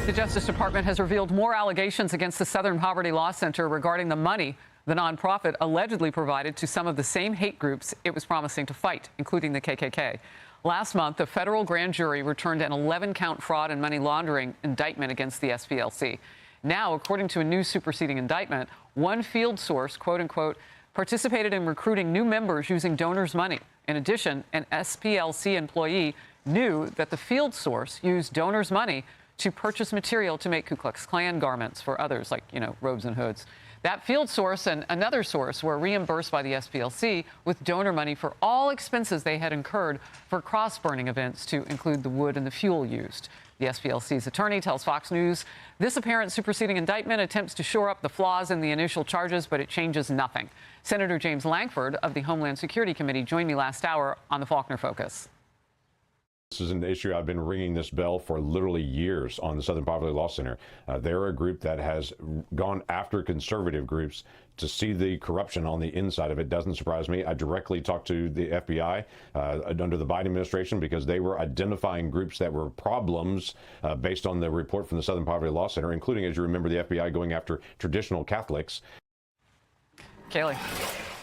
The Justice Department has revealed more allegations against the Southern Poverty Law Center regarding the money the nonprofit allegedly provided to some of the same hate groups it was promising to fight, including the KKK. Last month, a federal grand jury returned an 11-count fraud and money laundering indictment against the SPLC. Now, according to a new superseding indictment, one field source, quote unquote, participated in recruiting new members using donors' money. In addition, an SPLC employee knew that the field source used donors' money to purchase material to make Ku Klux Klan garments for others, like, robes and hoods. That field source and another source were reimbursed by the SPLC with donor money for all expenses they had incurred for cross-burning events, to include the wood and the fuel used. The SPLC's attorney tells Fox News this apparent superseding indictment attempts to shore up the flaws in the initial charges, but it changes nothing. Senator James Lankford of the Homeland Security Committee joined me last hour on the Faulkner Focus. This is an issue I've been ringing this bell for literally years on the Southern Poverty Law Center. They're a group that has gone after conservative groups. To see the corruption on the inside of it doesn't surprise me. I directly talked to the FBI under the Biden administration because they were identifying groups that were problems based on the report from the Southern Poverty Law Center, including, as you remember, the FBI going after traditional Catholics. Kaylee.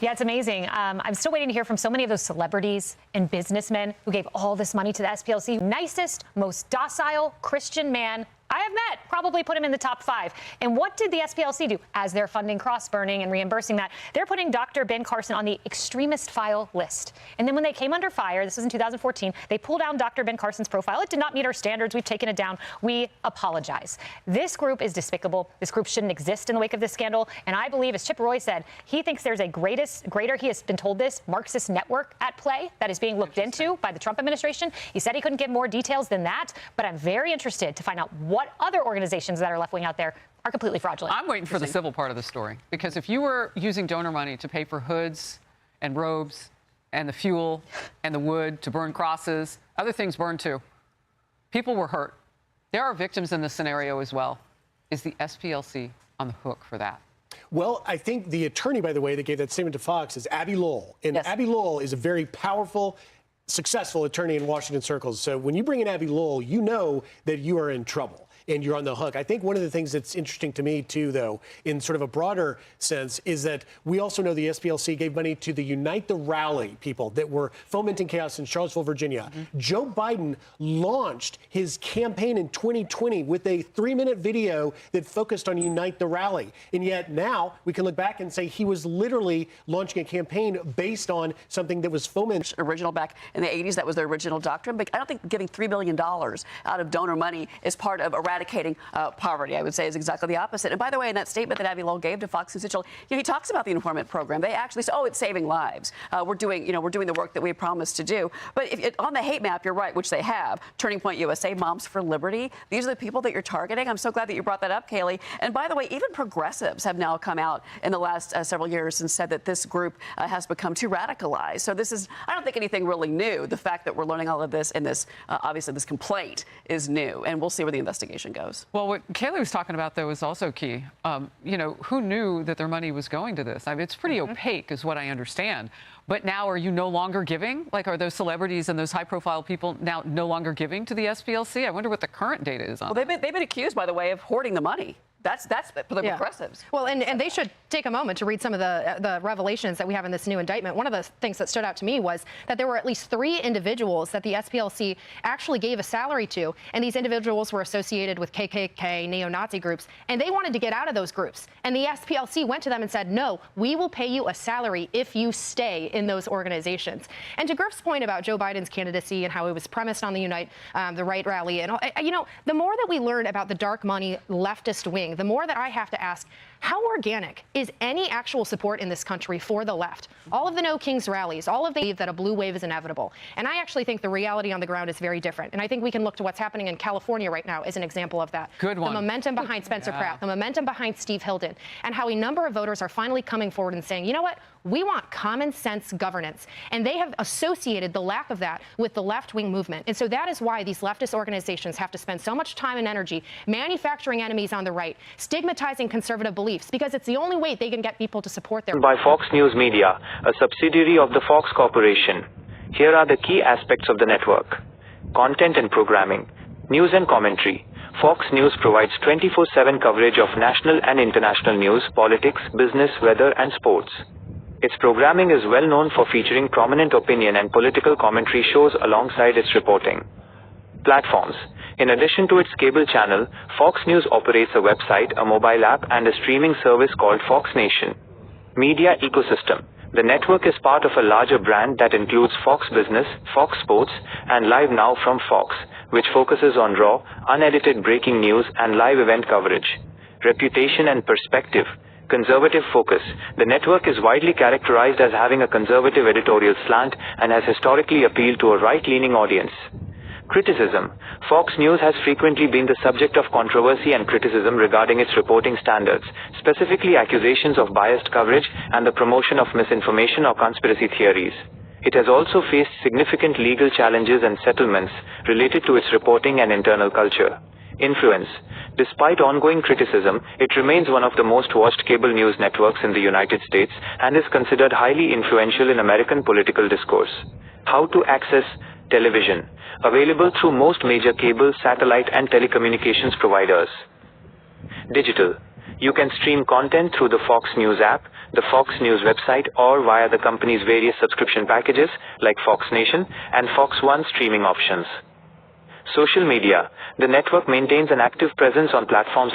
Yeah, it's amazing. I'm still waiting to hear from so many of those celebrities and businessmen who gave all this money to the SPLC. Nicest, most docile Christian man I have met, probably put him in the top 5. And what did the SPLC do as they're funding cross-burning and reimbursing that? They're putting Dr. Ben Carson on the extremist file list. And then when they came under fire, this was in 2014, they pulled down Dr. Ben Carson's profile. It did not meet our standards. We've taken it down. We apologize. This group is despicable. This group shouldn't exist in the wake of this scandal. And I believe, as Chip Roy said, he thinks there's a greater, he has been told this, Marxist network at play that is being looked into by the Trump administration. He said he couldn't give more details than that, but I'm very interested to find out what other organizations that are left-wing out there are completely fraudulent. I'm waiting for the civil part of the story, because if you were using donor money to pay for hoods and robes and the fuel and the wood to burn crosses, other things burned too. People were hurt. There are victims in this scenario as well. Is the SPLC on the hook for that? Well, I think the attorney, by the way, that gave that statement to Fox is Abby Lowell. And yes, Abby Lowell is a very powerful, successful attorney in Washington circles. So when you bring in Abby Lowell, you know that you are in trouble and you're on the hook. I think one of the things that's interesting to me, too, though, in sort of a broader sense, is that we also know the SPLC gave money to the Unite the Rally people that were fomenting chaos in Charlottesville, Virginia. Joe Biden launched his campaign in 2020 with a 3-minute video that focused on Unite the Rally. And yet now we can look back and say he was literally launching a campaign based on something that was fomented. Original back in the 80s, that was their original doctrine. But I don't think giving $3 billion out of donor money is part of eradicating poverty. I would say is exactly the opposite. And by the way, in that statement that Abby Lowell gave to Fox News Digital, he talks about the informant program. They actually say, oh, it's saving lives. We're doing the work that we promised to do. But on the hate map, you're right, which they have. Turning Point USA, Moms for Liberty. These are the people that you're targeting. I'm so glad that you brought that up, Kaylee. And by the way, even progressives have now come out in the last several years and said that this group has become too radicalized. So this is, I don't think anything really new. The fact that we're learning all of this and this, obviously this complaint is new. And we'll see where the investigation goes. Well, what Kaylee was talking about, though, is also key. Who knew that their money was going to this? I mean, it's pretty opaque, is what I understand. But now, are you no longer giving? Like, are those celebrities and those high-profile people now no longer giving to the SPLC? I wonder what the current data is on. Well, they've been accused, by the way, of hoarding the money. That's for the progressives. Well, and they should take a moment to read some of the revelations that we have in this new indictment. One of the things that stood out to me was that there were at least 3 individuals that the SPLC actually gave a salary to, and these individuals were associated with KKK, neo-Nazi groups, and they wanted to get out of those groups. And the SPLC went to them and said, no, we will pay you a salary if you stay in those organizations. And to Griff's point about Joe Biden's candidacy and how it was premised on the Unite the Right rally, and the more that we learn about the dark money leftist wing, the more that I have to ask, how organic is any actual support in this country for the left? All of the No Kings rallies, all of the believe that a blue wave is inevitable. And I actually think the reality on the ground is very different. And I think we can look to what's happening in California right now as an example of that. Good one. The momentum behind Spencer Pratt, the momentum behind Steve Hilden, and how a number of voters are finally coming forward and saying, you know what? We want common sense governance. And they have associated the lack of that with the left-wing movement. And so that is why these leftist organizations have to spend so much time and energy manufacturing enemies on the right, stigmatizing conservative beliefs, because it's the only way they can get people to support their... By Fox News Media, a subsidiary of the Fox Corporation. Here are the key aspects of the network: content and programming, news and commentary, Fox News provides 24/7 coverage of national and international news, politics, business, weather, and sports. Its programming is well known for featuring prominent opinion and political commentary shows alongside its reporting. Platforms. In addition to its cable channel, Fox News operates a website, a mobile app, and a streaming service called Fox Nation. Media ecosystem. The network is part of a larger brand that includes Fox Business, Fox Sports, and Live Now from Fox, which focuses on raw, unedited breaking news and live event coverage. Reputation and perspective. Conservative focus. The network is widely characterized as having a conservative editorial slant and has historically appealed to a right-leaning audience. Criticism. Fox News has frequently been the subject of controversy and criticism regarding its reporting standards, specifically accusations of biased coverage and the promotion of misinformation or conspiracy theories. It has also faced significant legal challenges and settlements related to its reporting and internal culture. Influence. Despite ongoing criticism, it remains one of the most watched cable news networks in the United States and is considered highly influential in American political discourse. How to access television. Available through most major cable, satellite, and telecommunications providers. Digital. You can stream content through the Fox News app, the Fox News website, or via the company's various subscription packages like Fox Nation and Fox One streaming options. Social media. The network maintains an active presence on platforms